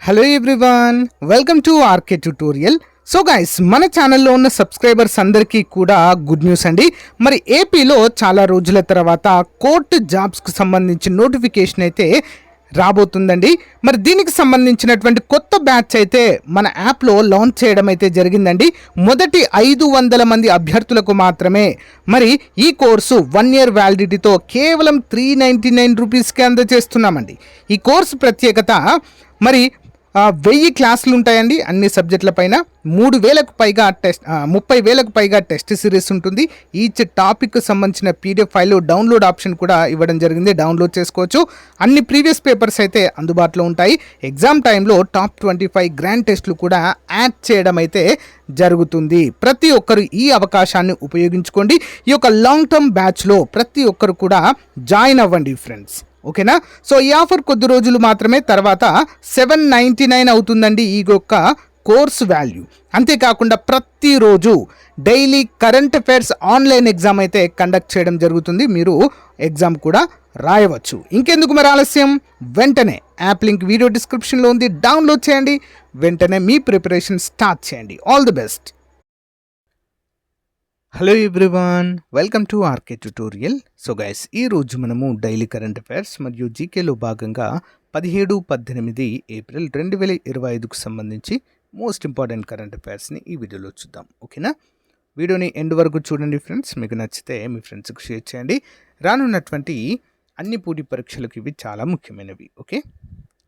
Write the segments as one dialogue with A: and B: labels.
A: Hello everyone, welcome to RK tutorial. So guys, మన ఛానల్లో ఉన్న సబ్స్క్రైబర్స్ అందరికీ కూడా గుడ్ న్యూస్ అండి. మరి ఏపీలో చాలా రోజుల తర్వాత కోర్టు జాబ్స్కి సంబంధించిన నోటిఫికేషన్ అయితే రాబోతుందండి. మరి దీనికి సంబంధించినటువంటి కొత్త బ్యాచ్ అయితే మన యాప్లో లాంచ్ చేయడం అయితే జరిగిందండి. మొదటి 500 మంది అభ్యర్థులకు మాత్రమే మరి ఈ కోర్సు 1 year వ్యాలిడిటీతో కేవలం 399 రూపీస్కే అందజేస్తున్నామండి. ఈ కోర్సు ప్రత్యేకత మరి 1000 క్లాసులు ఉంటాయండి అన్ని సబ్జెక్టుల పైన. 3000కు పైగా 30,000కు పైగా టెస్ట్ సిరీస్ ఉంటుంది. ఈచ్ టాపిక్ సంబంధించిన పీడిఎఫ్ ఫైల్ డౌన్లోడ్ ఆప్షన్ కూడా ఇవ్వడం జరిగింది, డౌన్లోడ్ చేసుకోవచ్చు. అన్ని ప్రీవియస్ పేపర్స్ అయితే అందుబాటులో ఉంటాయి. ఎగ్జామ్ టైంలో టాప్ 25 గ్రాండ్ టెస్టులు కూడా యాడ్ చేయడం అయితే జరుగుతుంది. ప్రతి ఒక్కరు ఈ అవకాశాన్ని ఉపయోగించుకోండి. ఈ యొక్క లాంగ్ టర్మ్ బ్యాచ్లో ప్రతి ఒక్కరు కూడా జాయిన్ అవ్వండి ఫ్రెండ్స్, ఓకేనా. సో ఈ ఆఫర్ కొద్ది రోజులు మాత్రమే, తర్వాత 799 అవుతుందండి ఈ యొక్క కోర్స్ వాల్యూ. అంతేకాకుండా ప్రతిరోజు daily current affairs online exam అయితే కండక్ట్ చేయడం జరుగుతుంది. మీరు ఎగ్జామ్ కూడా రాయవచ్చు. ఇంకెందుకు మరి ఆలస్యం, వెంటనే యాప్ లింక్ వీడియో డిస్క్రిప్షన్లో ఉంది, డౌన్లోడ్ చేయండి. వెంటనే మీ ప్రిపరేషన్ స్టార్ట్ చేయండి. All the best. Hello everyone, welcome to RK tutorial. So guys, ఈరోజు మనము డైలీ కరెంట్ అఫైర్స్ మరియు జీకేలో భాగంగా 17-18 ఏప్రిల్ 2025కు సంబంధించి మోస్ట్ ఇంపార్టెంట్ కరెంట్ అఫైర్స్ని ఈ వీడియోలో చూద్దాం, ఓకేనా. వీడియోని ఎండ్ వరకు చూడండి ఫ్రెండ్స్. మీకు నచ్చితే మీ ఫ్రెండ్స్కి షేర్ చేయండి. రానున్నటువంటి అన్ని పోటీ పరీక్షలకు ఇవి చాలా ముఖ్యమైనవి, okay.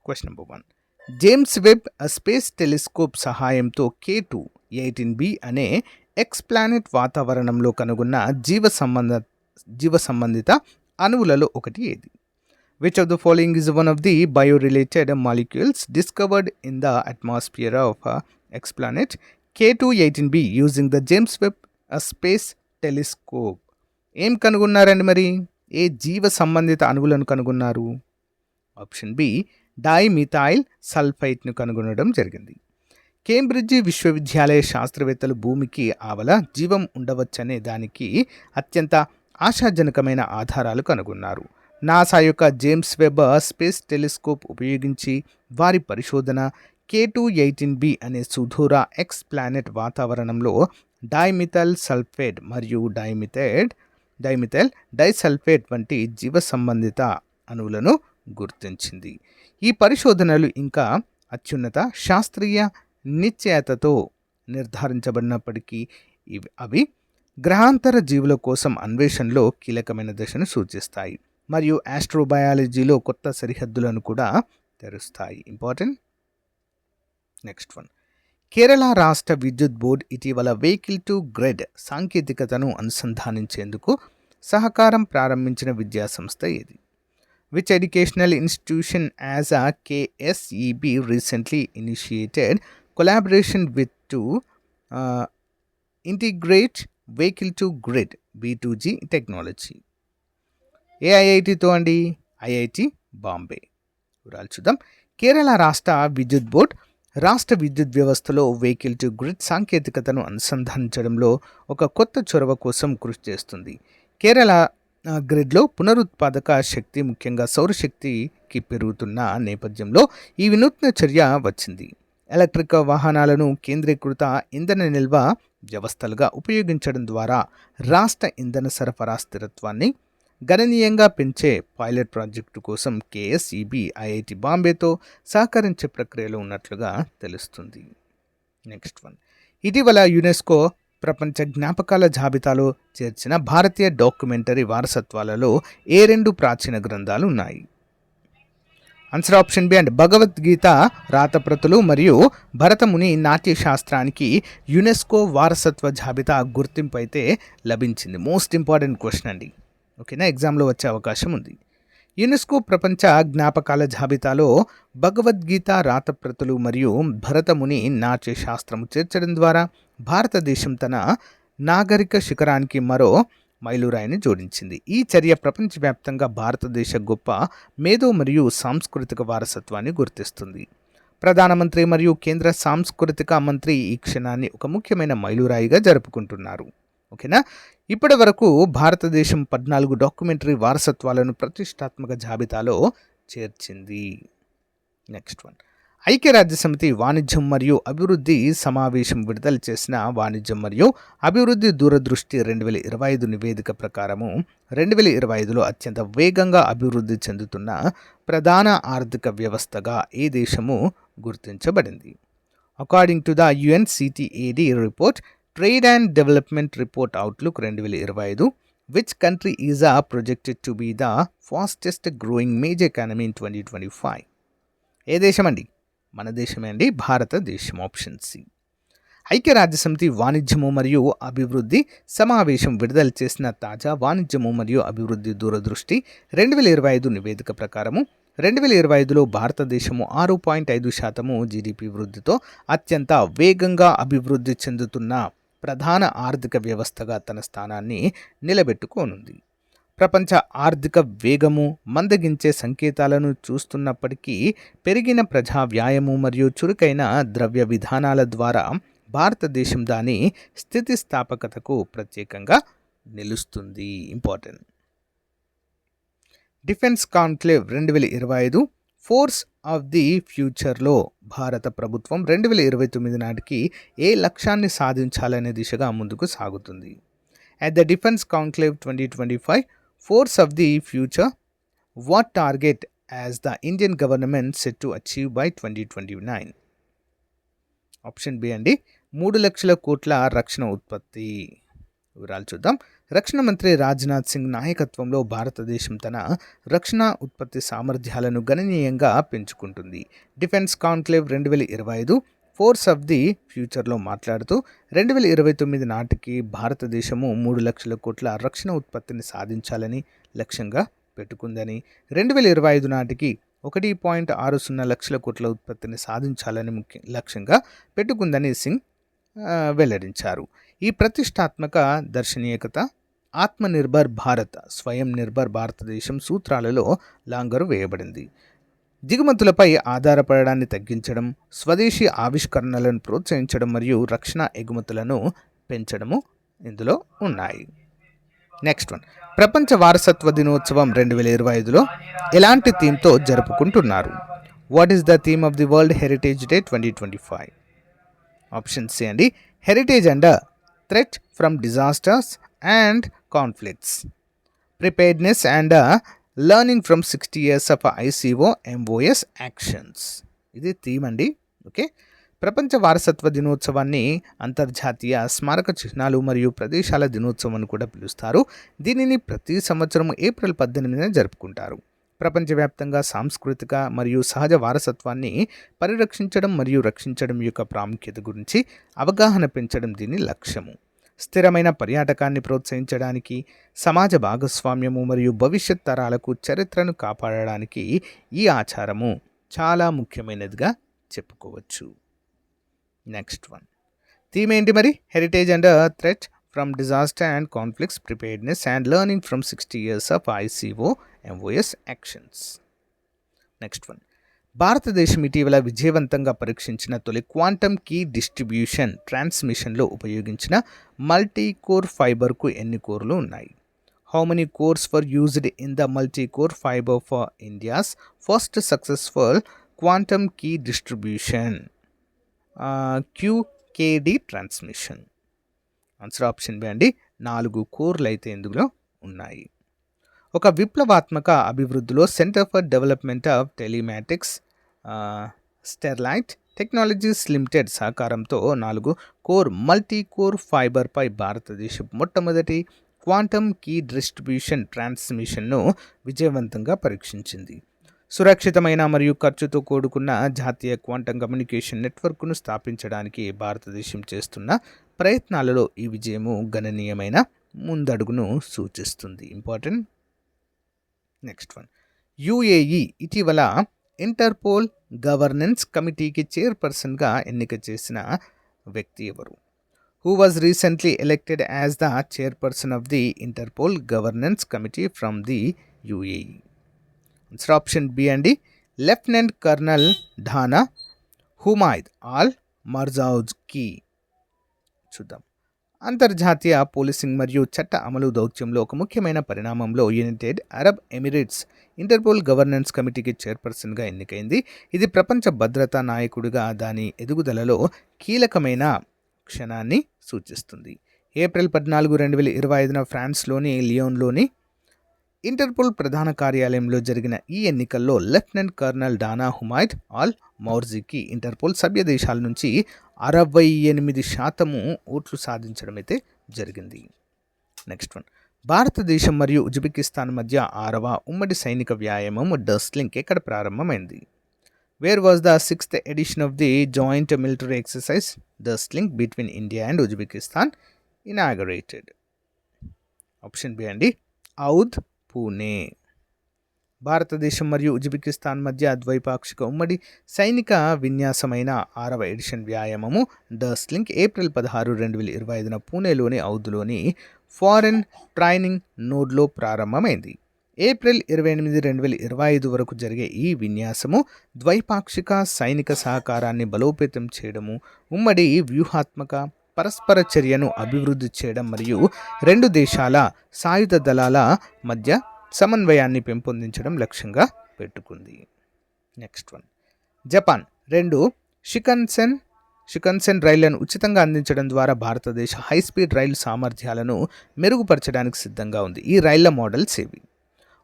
A: Question number 1. James Webb Space telescope సహాయంతో K2 18b అనే ఎక్స్ప్లానెట్ వాతావరణంలో కనుగొన్న జీవ సంబంధిత అణువులలో ఒకటి ఏది? Which of the following is one of the biorelated molecules discovered in the atmosphere of exoplanet K2 18b using the James Webb Space Telescope? ఏం కనుగొన్నారండి మరి? ఏ జీవ సంబంధిత అణువులను కనుగొన్నారు? ఆప్షన్ బి, డైమిథైల్ సల్ఫైట్ను కనుగొనడం జరిగింది. కేంబ్రిడ్జి విశ్వవిద్యాలయ శాస్త్రవేత్తలు భూమికి ఆవల జీవం ఉండవచ్చనే దానికి అత్యంత ఆశాజనకమైన ఆధారాలు కనుగొన్నారు. నాసా యొక్క జేమ్స్ వెబ్ స్పేస్ టెలిస్కోప్ ఉపయోగించి వారి పరిశోధన K2 18b అనే సుదూర ఎక్స్ ప్లానెట్ వాతావరణంలో డైమిథైల్ సల్ఫేట్ మరియు డైమిథైల్ డైసల్ఫేట్ వంటి జీవ సంబంధిత అణువులను గుర్తించింది. ఈ పరిశోధనలు ఇంకా అత్యున్నత శాస్త్రీయ నిశ్చయతతో నిర్ధారించబడినప్పటికీ అవి గ్రహాంతర జీవుల కోసం అన్వేషణలో కీలకమైన దశను సూచిస్తాయి మరియు ఆస్ట్రోబయాలజీలో కొత్త సరిహద్దులను కూడా తెరుస్తాయి. ఇంపార్టెంట్. Next one. కేరళ రాష్ట్ర విద్యుత్ బోర్డు ఇటీవల వెహికల్ టు గ్రిడ్ సాంకేతికతను అనుసంధానించేందుకు సహకారం ప్రారంభించిన విద్యా సంస్థ ఏది? Which educational institution as a KSEB recently initiated collaboration with to integrate vehicle to grid V2G technology? ఏ ఐఐటితో అండి? ఐఐటి బాంబే. వివరాలు చూద్దాం. కేరళ రాష్ట్ర విద్యుత్ బోర్డ్ రాష్ట్ర విద్యుత్ వ్యవస్థలో వెహికల్ టు గ్రిడ్ సాంకేతికతను అనుసంధానించడంలో ఒక కొత్త చొరవ కోసం కృషి చేస్తుంది. కేరళ గ్రిడ్లో పునరుత్పాదక శక్తి, ముఖ్యంగా సౌరశక్తికి పెరుగుతున్న నేపథ్యంలో ఈ వినూత్న చర్య వచ్చింది. ఎలక్ట్రిక్ వాహనాలను కేంద్రీకృత ఇంధన నిల్వ వ్యవస్థలుగా ఉపయోగించడం ద్వారా రాష్ట్ర ఇంధన సరఫరా స్థిరత్వాన్ని గణనీయంగా పెంచే పైలట్ ప్రాజెక్టు కోసం కేఎస్ఈబి ఐఐటి బాంబేతో సహకరించే ప్రక్రియలో ఉన్నట్లుగా తెలుస్తుంది. Next one. ఇటీవల యునెస్కో ప్రపంచ జ్ఞాపకాల జాబితాలో చేర్చిన భారతీయ డాక్యుమెంటరీ వారసత్వాలలో ఏ 2 ప్రాచీన గ్రంథాలు ఉన్నాయి? Answer option B and Bhagavad Gita రాతప్రతులు మరియు భరతముని నాట్యశాస్త్రానికి యునెస్కో వారసత్వ జాబితా గుర్తింపు అయితే లభించింది. మోస్ట్ ఇంపార్టెంట్ క్వశ్చన్ అండి, ఓకేనా. ఎగ్జామ్లో వచ్చే అవకాశం ఉంది. యునెస్కో ప్రపంచ జ్ఞాపకాల జాబితాలో భగవద్గీత రాతప్రతులు మరియు భరతముని నాట్యశాస్త్రము చేర్చడం ద్వారా భారతదేశం తన నాగరిక శిఖరానికి మరో మైలురాయిని జోడించింది. ఈ చర్య ప్రపంచవ్యాప్తంగా భారతదేశ గొప్ప మేధో మరియు సాంస్కృతిక వారసత్వాన్ని గుర్తిస్తుంది. ప్రధానమంత్రి మరియు కేంద్ర సాంస్కృతిక మంత్రి ఈ క్షణాన్ని ఒక ముఖ్యమైన మైలురాయిగా జరుపుకుంటున్నారు, ఓకేనా. ఇప్పటి వరకు భారతదేశం 14 డాక్యుమెంటరీ వారసత్వాలను ప్రతిష్టాత్మక జాబితాలో చేర్చింది. Next one. ఐక్యరాజ్యసమితి వాణిజ్యం మరియు అభివృద్ధి సమావేశం విడుదల చేసిన వాణిజ్యం మరియు అభివృద్ధి దూరదృష్టి 2025 నివేదిక ప్రకారము 2025లో అత్యంత వేగంగా అభివృద్ధి చెందుతున్న ప్రధాన ఆర్థిక వ్యవస్థగా ఏ దేశము గుర్తించబడింది. According to the UNCTAD report trade and development report outlook 2025, which country is projected to be the fastest growing major economy in 2025? ఏ దేశం అండి? మన దేశమే అండి, భారతదేశం. Option C. ఐక్యరాజ్యసమితి వాణిజ్యము మరియు అభివృద్ధి సమావేశం విడుదల చేసిన తాజా వాణిజ్యము మరియు అభివృద్ధి దూరదృష్టి 2025 నివేదిక ప్రకారము 2025లో భారతదేశము 6.5% జీడిపి వృద్ధితో అత్యంత వేగంగా అభివృద్ధి చెందుతున్న ప్రధాన ఆర్థిక వ్యవస్థగా తన స్థానాన్ని నిలబెట్టుకోనుంది. ప్రపంచ ఆర్థిక వేగము మందగించే సంకేతాలను చూస్తున్నప్పటికీ పెరిగిన ప్రజా వ్యాయము మరియు చురుకైన ద్రవ్య విధానాల ద్వారా భారతదేశం దాని స్థితిస్థాపకతకు ప్రత్యేకంగా నిలుస్తుంది. Important. Defence conclave 2025 force of the ఫ్యూచర్లో భారత ప్రభుత్వం 2029 నాటికి ఏ లక్ష్యాన్ని సాధించాలనే దిశగా ముందుకు సాగుతుంది. At the defence conclave 2025 force of the future, what target has the Indian government set to achieve by 2029? Option B అండి, 3 లక్షల కోట్ల రక్షణ ఉత్పత్తి. వివరాలు చూద్దాం. రక్షణ మంత్రి రాజ్నాథ్ సింగ్ నాయకత్వంలో భారతదేశం తన రక్షణ ఉత్పత్తి సామర్థ్యాలను గణనీయంగా పెంచుకుంటుంది. Defence conclave 2025 force of the ఫ్యూచర్లో మాట్లాడుతూ 2029 నాటికి భారతదేశము 3 లక్షల కోట్ల రక్షణ ఉత్పత్తిని సాధించాలని లక్ష్యంగా పెట్టుకుందని, 2025 నాటికి 1.60 లక్షల కోట్ల ఉత్పత్తిని సాధించాలని లక్ష్యంగా పెట్టుకుందని సింగ్ వెల్లడించారు. ఈ ప్రతిష్టాత్మక దర్శనీయత ఆత్మనిర్భర్ భారత్, స్వయం నిర్భర్ భారతదేశం సూత్రాలలో లాంగరు వేయబడింది. దిగుమతులపై ఆధారపడడాన్ని తగ్గించడం, స్వదేశీ ఆవిష్కరణలను ప్రోత్సహించడం మరియు రక్షణ ఎగుమతులను పెంచడము ఇందులో ఉన్నాయి. నెక్స్ట్ వన్, ప్రపంచ వారసత్వ దినోత్సవం 2025లో ఎలాంటి థీమ్తో జరుపుకుంటున్నారు? What is the theme of the world heritage day 2025? Option C అండి, heritage and threat from disasters and conflicts, preparedness and learning from 60 years of ICO MOS actions. ఇది థీమ్ అండి. ఓకే, ప్రపంచ వారసత్వ దినోత్సవాన్ని అంతర్జాతీయ స్మారక చిహ్నాలు మరియు ప్రదేశాల దినోత్సవం అని కూడా పిలుస్తారు. దీనిని ప్రతి సంవత్సరం ఏప్రిల్ 18న జరుపుకుంటారు. ప్రపంచవ్యాప్తంగా సాంస్కృతిక మరియు సహజ వారసత్వాన్ని పరిరక్షించడం మరియు రక్షించడం యొక్క ప్రాముఖ్యత గురించి అవగాహన పెంచడం దీని లక్ష్యము. స్థిరమైన పర్యాటకాన్ని ప్రోత్సహించడానికి, సమాజ భాగస్వామ్యము మరియు భవిష్యత్ తరాలకు చరిత్రను కాపాడడానికి ఈ ఆచారము చాలా ముఖ్యమైనదిగా చెప్పుకోవచ్చు. నెక్స్ట్ వన్, థీమ్ ఏంటి మరి? Heritage and threat from disaster and conflicts, preparedness and learning from 60 years of ICO MOS actions. Next one, భారతదేశం ఇటీవల విజయవంతంగా పరీక్షించిన తొలి క్వాంటమ్ కీ డిస్ట్రిబ్యూషన్ ట్రాన్స్మిషన్లో ఉపయోగించిన మల్టీ కోర్ ఫైబర్కు ఎన్ని కోర్లు ఉన్నాయి? How many cores were used in the multi core fibre for India's first successful quantum key distribution QKD transmission? Answer option B అండి, 4 కోర్లు అయితే ఇందులో ఉన్నాయి. ఒక విప్లవాత్మక అభివృద్ధిలో Centre for Development of Telematics Sterlite Technologies Limited సహకారంతో 4 కోర్ మల్టీ కోర్ ఫైబర్పై భారతదేశం మొట్టమొదటి క్వాంటమ్ కీ డిస్ట్రిబ్యూషన్ ట్రాన్స్మిషన్ను విజయవంతంగా పరీక్షించింది. సురక్షితమైన మరియు ఖర్చుతో కూడుకున్న జాతీయ క్వాంటమ్ కమ్యూనికేషన్ నెట్వర్క్ను స్థాపించడానికి భారతదేశం చేస్తున్న ప్రయత్నాలలో ఈ విజయము గణనీయమైన ముందడుగును సూచిస్తుంది. ఇంపార్టెంట్. నెక్స్ట్ వన్, UAE ఇటీవల ఇంటర్పోల్ గవర్నెన్స్ కమిటీకి చైర్పర్సన్గా ఎన్నిక చేసిన వ్యక్తి ఎవరు? Who was recently elected as the chairperson of the Interpol governance committee from the UAE? Answer option B అండి, lieutenant colonel Dana Humaid Al మర్జౌజ్కి. చూద్దాం. అంతర్జాతీయ పోలీసింగ్ మరియు చట్ట అమలు దౌత్యంలో ఒక ముఖ్యమైన పరిణామంలో United Arab Emirates Interpol governance కమిటీకి చైర్పర్సన్గా ఎన్నికైంది. ఇది ప్రపంచ భద్రతా నాయకుడిగా దాని ఎదుగుదలలో కీలకమైన క్షణాన్ని సూచిస్తుంది. ఏప్రిల్ 14, 2025న ఫ్రాన్స్లోని లియోన్లోని ఇంటర్పోల్ ప్రధాన కార్యాలయంలో జరిగిన ఈ ఎన్నికల్లో lieutenant colonel Dana Humaid Al మౌర్జీకి ఇంటర్పోల్ సభ్య దేశాల నుంచి 68% ఓట్లు సాధించడం అయితే జరిగింది. నెక్స్ట్ వన్, భారతదేశం మరియు ఉజ్బెకిస్తాన్ మధ్య 6వ ఉమ్మడి సైనిక వ్యాయామం డస్ట్లింక్ ఎక్కడ ప్రారంభమైంది? Where was the 6th edition of the joint military exercise Dustlik between India and Uzbekistan inaugurated? Option B అండి, ఔద్, పూణే. భారతదేశం మరియు ఉజ్బెకిస్తాన్ మధ్య ద్వైపాక్షిక ఉమ్మడి సైనిక విన్యాసమైన 6వ ఎడిషన్ వ్యాయామము డస్ట్లింక్ ఏప్రిల్ 16, 2025న పూణేలోని ఔద్లోని ఫారెన్ ట్రైనింగ్ నోడ్లో ప్రారంభమైంది. ఏప్రిల్ 28, 2025 వరకు జరిగే ఈ విన్యాసము ద్వైపాక్షిక సైనిక సహకారాన్ని బలోపేతం చేయడము, ఉమ్మడి వ్యూహాత్మక పరస్పర చర్యను అభివృద్ధి చేయడం మరియు రెండు దేశాల సాయుధ దళాల మధ్య సమన్వయాన్ని పెంపొందించడం లక్ష్యంగా పెట్టుకుంది. నెక్స్ట్ వన్, జపాన్ 2 షికన్సెన్ రైళ్లను ఉచితంగా అందించడం ద్వారా భారతదేశ హైస్పీడ్ రైలు సామర్థ్యాలను మెరుగుపరచడానికి సిద్ధంగా ఉంది. ఈ రైళ్ల మోడల్స్ ఏవి?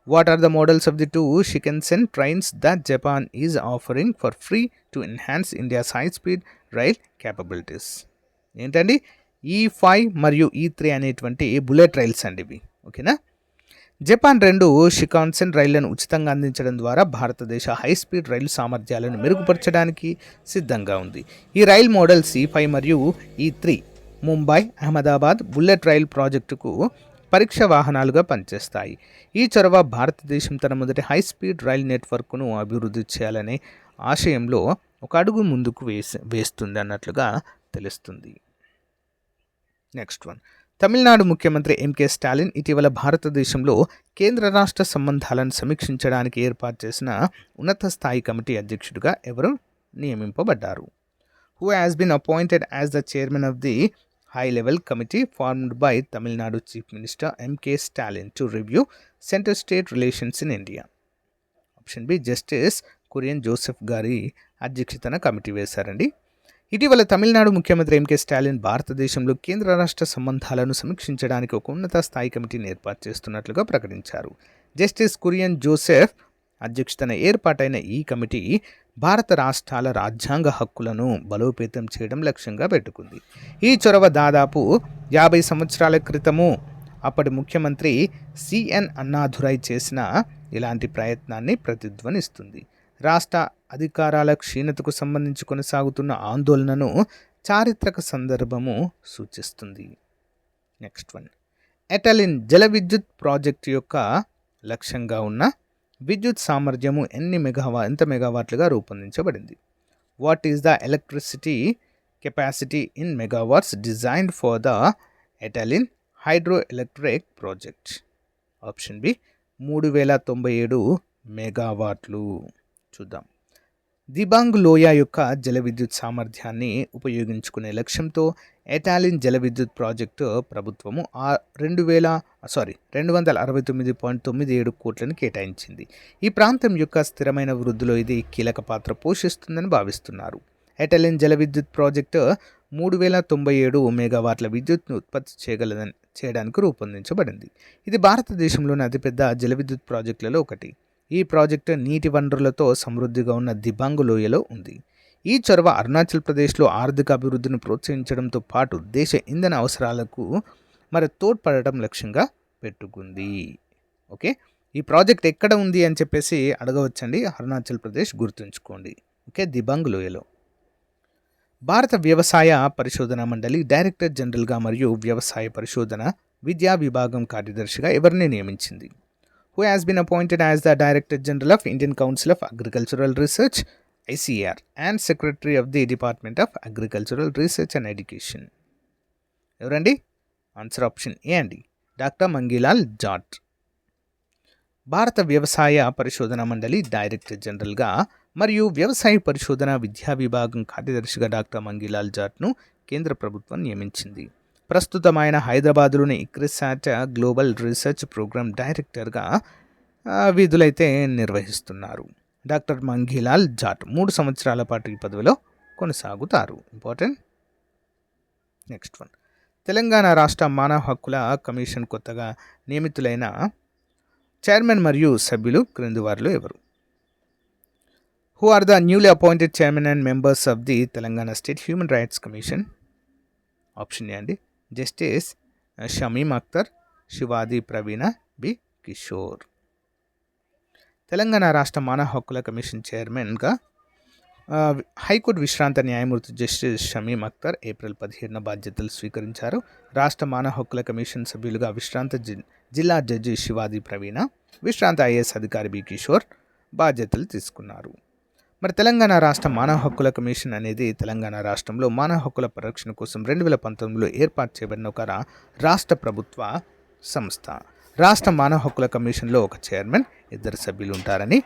A: What are the models of the 2 Shinkansen trains that Japan is offering for free to enhance India's high speed rail capabilities? ఏంటండి? E5 మరియు E3 అనేటువంటి బుల్లెట్ రైల్స్ అండి ఇవి. ఓకేనా? జపాన్ 2 షికాన్సెన్ రైళ్లను ఉచితంగా అందించడం ద్వారా భారతదేశ హైస్పీడ్ రైలు సామర్థ్యాలను మెరుగుపరచడానికి సిద్ధంగా ఉంది. ఈ రైల్ మోడల్స్ E5 మరియు E3 Mumbai, Ahmedabad bullet rail ప్రాజెక్టుకు పరీక్ష వాహనాలుగా పనిచేస్తాయి. ఈ చొరవ భారతదేశం తన మొదటి హైస్పీడ్ రైల్ నెట్వర్క్ను అభివృద్ధి చేయాలనే ఆశయంలో ఒక అడుగు ముందుకు వేస్తుంది అన్నట్లుగా తెలుస్తుంది. నెక్స్ట్ వన్, తమిళనాడు ముఖ్యమంత్రి ఎంకే స్టాలిన్ ఇటీవల భారతదేశంలో కేంద్ర రాష్ట్ర సంబంధాలను సమీక్షించడానికి ఏర్పాటు చేసిన ఉన్నత స్థాయి కమిటీ అధ్యక్షుడిగా ఎవరు నియమింపబడ్డారు? Who has been appointed as the chairman of the high level committee formed by Tamil Nadu chief minister MK Stalin to review centre state relations in India? Option B, justice Kurian Joseph గారి అధ్యక్షతన కమిటీ వేశారండి. ఇటీవల తమిళనాడు ముఖ్యమంత్రి ఎంకే స్టాలిన్ భారతదేశంలో కేంద్ర రాష్ట్ర సంబంధాలను సమీక్షించడానికి ఒక ఉన్నత స్థాయి కమిటీని ఏర్పాటు చేస్తున్నట్లుగా ప్రకటించారు. జస్టిస్ కురియన్ జోసెఫ్ అధ్యక్షతన ఏర్పాటైన ఈ కమిటీ భారత రాష్ట్రాల రాజ్యాంగ హక్కులను బలోపేతం చేయడం లక్ష్యంగా పెట్టుకుంది. ఈ చొరవ దాదాపు 50 సంవత్సరాల క్రితము అప్పటి ముఖ్యమంత్రి సిఎన్ అన్నాదురై చేసిన ఇలాంటి ప్రయత్నాన్ని ప్రతిధ్వనిస్తుంది. రాష్ట్ర అధికారాల క్షీణతకు సంబంధించి కొనసాగుతున్న ఆందోళనను చారిత్రక సందర్భము సూచిస్తుంది. నెక్స్ట్ వన్, ఎటలిన్ జల విద్యుత్ ప్రాజెక్టు యొక్క లక్ష్యంగా ఉన్న విద్యుత్ సామర్థ్యము ఎంత మెగావాట్లుగా రూపొందించబడింది? What is the electricity capacity in megawatts designed for the Etalin hydro electric project? Option B, 3097 మెగావాట్లు. చూద్దాం. దిబాంగ్ లోయ యొక్క జల విద్యుత్ సామర్థ్యాన్ని ఉపయోగించుకునే లక్ష్యంతో ఎటాలిన్ జల విద్యుత్ ప్రాజెక్టు ప్రభుత్వము 269.97 కోట్లను కేటాయించింది. ఈ ప్రాంతం యొక్క స్థిరమైన వృద్ధిలో ఇది కీలక పాత్ర పోషిస్తుందని భావిస్తున్నారు. ఎటాలిన్ జల విద్యుత్ ప్రాజెక్టు 3097 మెగావాట్ల విద్యుత్ను ఉత్పత్తి చేయడానికి రూపొందించబడింది. ఇది భారతదేశంలోని అతిపెద్ద జల విద్యుత్ ప్రాజెక్టులలో ఒకటి. ఈ ప్రాజెక్టు నీటి వనరులతో సమృద్ధిగా ఉన్న దిబాంగ్ లోయలో ఉంది. ఈ చొరవ అరుణాచల్ ప్రదేశ్లో ఆర్థిక అభివృద్ధిని ప్రోత్సహించడంతో పాటు దేశ ఇంధన అవసరాలకు తోడ్పడటం లక్ష్యంగా పెట్టుకుంది. ఓకే, ఈ ప్రాజెక్ట్ ఎక్కడ ఉంది అని చెప్పేసి అడగవచ్చండి. అరుణాచల్ ప్రదేశ్ గుర్తుంచుకోండి. ఓకే, దిబాంగ్ లోయలో. భారత వ్యవసాయ పరిశోధన మండలి డైరెక్టర్ జనరల్గా మరియు వ్యవసాయ పరిశోధన విద్యా విభాగం కార్యదర్శిగా ఎవరిని నియమించింది? Who has been appointed as the Director General of Indian Council of Agricultural Research ICAR and Secretary of the Department of Agricultural Research and Education? ఎవరండి? ఆన్సర్ ఆప్షన్ ఏ అండి, డాక్టర్ మంగీలాల్ జాట్. భారత వ్యవసాయ పరిశోధన మండలి డైరెక్టర్ జనరల్గా మరియు వ్యవసాయ పరిశోధన విద్యా విభాగం కార్యదర్శిగా డాక్టర్ మంగీలాల్ జాట్ను కేంద్ర ప్రభుత్వం నియమించింది. ప్రస్తుతం ఆయన హైదరాబాద్లోని ఇక్రిసాట్ గ్లోబల్ రీసెర్చ్ ప్రోగ్రామ్ డైరెక్టర్గా విధులైతే నిర్వహిస్తున్నారు. డాక్టర్ మంఘీలాల్ జాట్ 3 సంవత్సరాల పాటు ఈ పదవిలో కొనసాగుతారు. ఇంపార్టెంట్. నెక్స్ట్ వన్, తెలంగాణ రాష్ట్ర మానవ హక్కుల కమిషన్ కొత్తగా నియమితులైన చైర్మన్ మరియు సభ్యులు క్రింది వారిలో ఎవరు? Who are the newly appointed chairman and members of the Telangana State Human Rights Commission? Option A అండి, జస్టిస్ షమీమ్ అఖ్తర్, శివాది ప్రవీణ, బి కిషోర్. తెలంగాణ రాష్ట్ర మానవ హక్కుల కమిషన్ చైర్మన్గా హైకోర్టు విశ్రాంత న్యాయమూర్తి జస్టిస్ షమీమ్ అఖ్తర్ ఏప్రిల్ 17న బాధ్యతలు స్వీకరించారు. రాష్ట్ర మానవ హక్కుల కమిషన్ సభ్యులుగా విశ్రాంత జిల్లా జడ్జి శివాది ప్రవీణ, విశ్రాంత ఐఏఎస్ అధికారి బి కిషోర్ బాధ్యతలు తీసుకున్నారు. మరి తెలంగాణ రాష్ట్ర మానవ హక్కుల కమిషన్ అనేది తెలంగాణ రాష్ట్రంలో మానవ హక్కుల పరిరక్షణ కోసం 2019లో ఏర్పాటు చేయబడిన ఒక రాష్ట్ర ప్రభుత్వ సంస్థ. రాష్ట్ర మానవ హక్కుల కమిషన్లో ఒక చైర్మన్, 2 సభ్యులు ఉంటారని,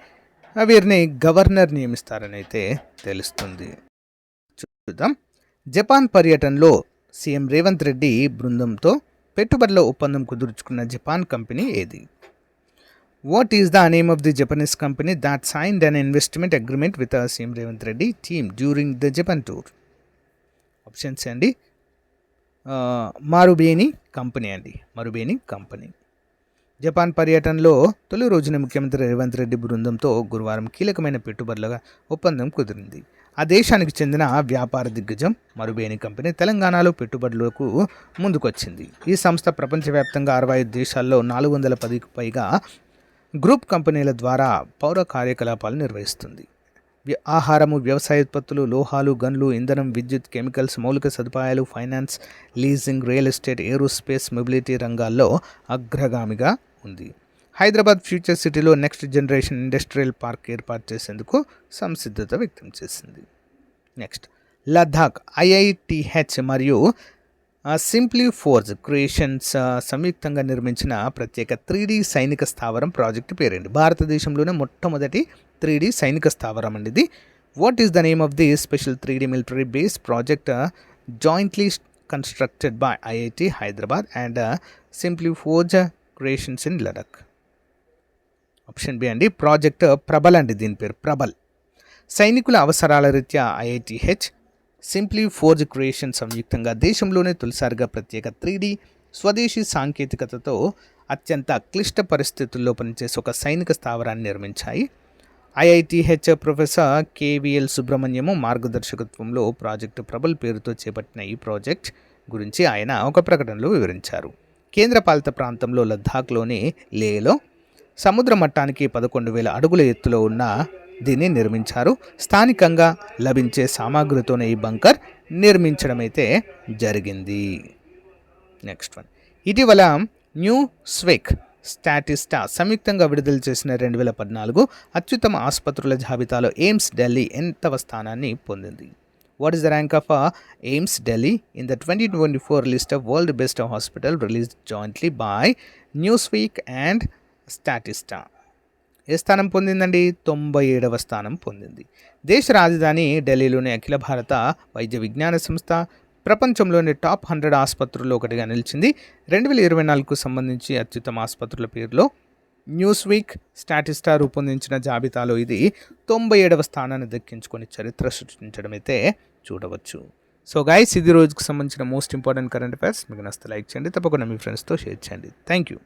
A: వీరిని గవర్నర్ నియమిస్తారని అయితే తెలుస్తుంది. చూద్దాం. జపాన్ పర్యటనలో సీఎం రేవంత్ రెడ్డి బృందంతో పెట్టుబడుల ఒప్పందం కుదుర్చుకున్న జపాన్ కంపెనీ ఏది? What is the name of the Japanese company that signed an investment agreement with CM Revanth Reddy team during the Japan tour? Options అండి, మారుబేని కంపెనీ అండి, మరుబేని కంపెనీ. జపాన్ పర్యటనలో తొలి రోజున ముఖ్యమంత్రి రేవంత్ రెడ్డి బృందంతో గురువారం కీలకమైన పెట్టుబడుల ఒప్పందం కుదిరింది. ఆ దేశానికి చెందిన వ్యాపార దిగ్గజం మరుబేని కంపెనీ తెలంగాణలో పెట్టుబడులకు ముందుకొచ్చింది. ఈ సంస్థ ప్రపంచవ్యాప్తంగా 65 దేశాల్లో 410కు పైగా గ్రూప్ కంపెనీల ద్వారా పౌర కార్యకలాపాలు నిర్వహిస్తుంది. ఆహారము, వ్యవసాయ ఉత్పత్తులు, లోహాలు, గన్లు, ఇంధనం, విద్యుత్, కెమికల్స్, మౌలిక సదుపాయాలు, finance, leasing, real estate, aerospace, mobility రంగాల్లో అగ్రగామిగా ఉంది. హైదరాబాద్ ఫ్యూచర్ సిటీలో నెక్స్ట్ జనరేషన్ ఇండస్ట్రియల్ పార్క్ ఏర్పాటు చేసేందుకు సంసిద్ధత వ్యక్తం చేసింది. నెక్స్ట్, లద్దాఖ్ ఐఐటిహెచ్ మరియు సింప్లీ ఫోర్జ్ క్రియేషన్స్ సంయుక్తంగా నిర్మించిన ప్రత్యేక 3D సైనిక స్థావరం ప్రాజెక్టు పేరేంటి? భారతదేశంలోనే మొట్టమొదటి 3D సైనిక స్థావరం అండి ఇది. What is the name of the special 3D military base project jointly constructed by IIT Hyderabad and Simply Forge Creations in Ladakh? Option B అండి, ప్రాజెక్ట్ ప్రబల్ అండి, దీని పేరు ప్రబల్. సైనికుల అవసరాల రీత్యా ఐఐటిహెచ్, సింప్లీ ఫోర్జ్ క్రియేషన్ సంయుక్తంగా దేశంలోనే తొలిసారిగా ప్రత్యేక 3D స్వదేశీ సాంకేతికతతో అత్యంత క్లిష్ట పరిస్థితుల్లో పనిచేసే ఒక సైనిక స్థావరాన్ని నిర్మించాయి. IITH professor KVL సుబ్రహ్మణ్యము మార్గదర్శకత్వంలో project Prabal పేరుతో చేపట్టిన ఈ ప్రాజెక్ట్ గురించి ఆయన ఒక ప్రకటనలో వివరించారు. కేంద్రపాలిత ప్రాంతంలో లద్దాఖ్లోని లేలో సముద్ర మట్టానికి 11,000 అడుగుల ఎత్తులో ఉన్న దీన్ని నిర్మించారు. స్థానికంగా లభించే సామాగ్రితోనే ఈ బంకర్ నిర్మించడం అయితే జరిగింది. నెక్స్ట్ వన్, ఇటీవల న్యూ స్వేక్ స్టాటిస్టా సంయుక్తంగా విడుదల చేసిన 2014 అత్యుత్తమ ఆసుపత్రుల జాబితాలో ఎయిమ్స్ ఢిల్లీ ఎంతవ స్థానాన్ని పొందింది? What is the rank of AIIMS Delhi in the 2024 list of world best hospital released jointly by Newsweek and Statista? ఏ స్థానం పొందిందండి? 97వ స్థానం పొందింది. దేశ రాజధాని ఢిల్లీలోని అఖిల భారత వైద్య విజ్ఞాన సంస్థ ప్రపంచంలోని టాప్ 100 ఆసుపత్రుల్లో ఒకటిగా నిలిచింది. 2024కు సంబంధించి అత్యుత్తమ ఆసుపత్రుల పేరులో న్యూస్వీక్ స్టాటిస్టా రూపొందించిన జాబితాలో ఇది 97వ స్థానాన్ని దక్కించుకొని చరిత్ర సృష్టించడం అయితే చూడవచ్చు. సో గైస్, ఇది రోజుకు సంబంధించిన మోస్ట్ ఇంపార్టెంట్ కరెంట్ అఫైర్స్. మీకు నచ్చితే లైక్ చేయండి, తప్పకుండా మీ ఫ్రెండ్స్తో షేర్ చేయండి. Thank you.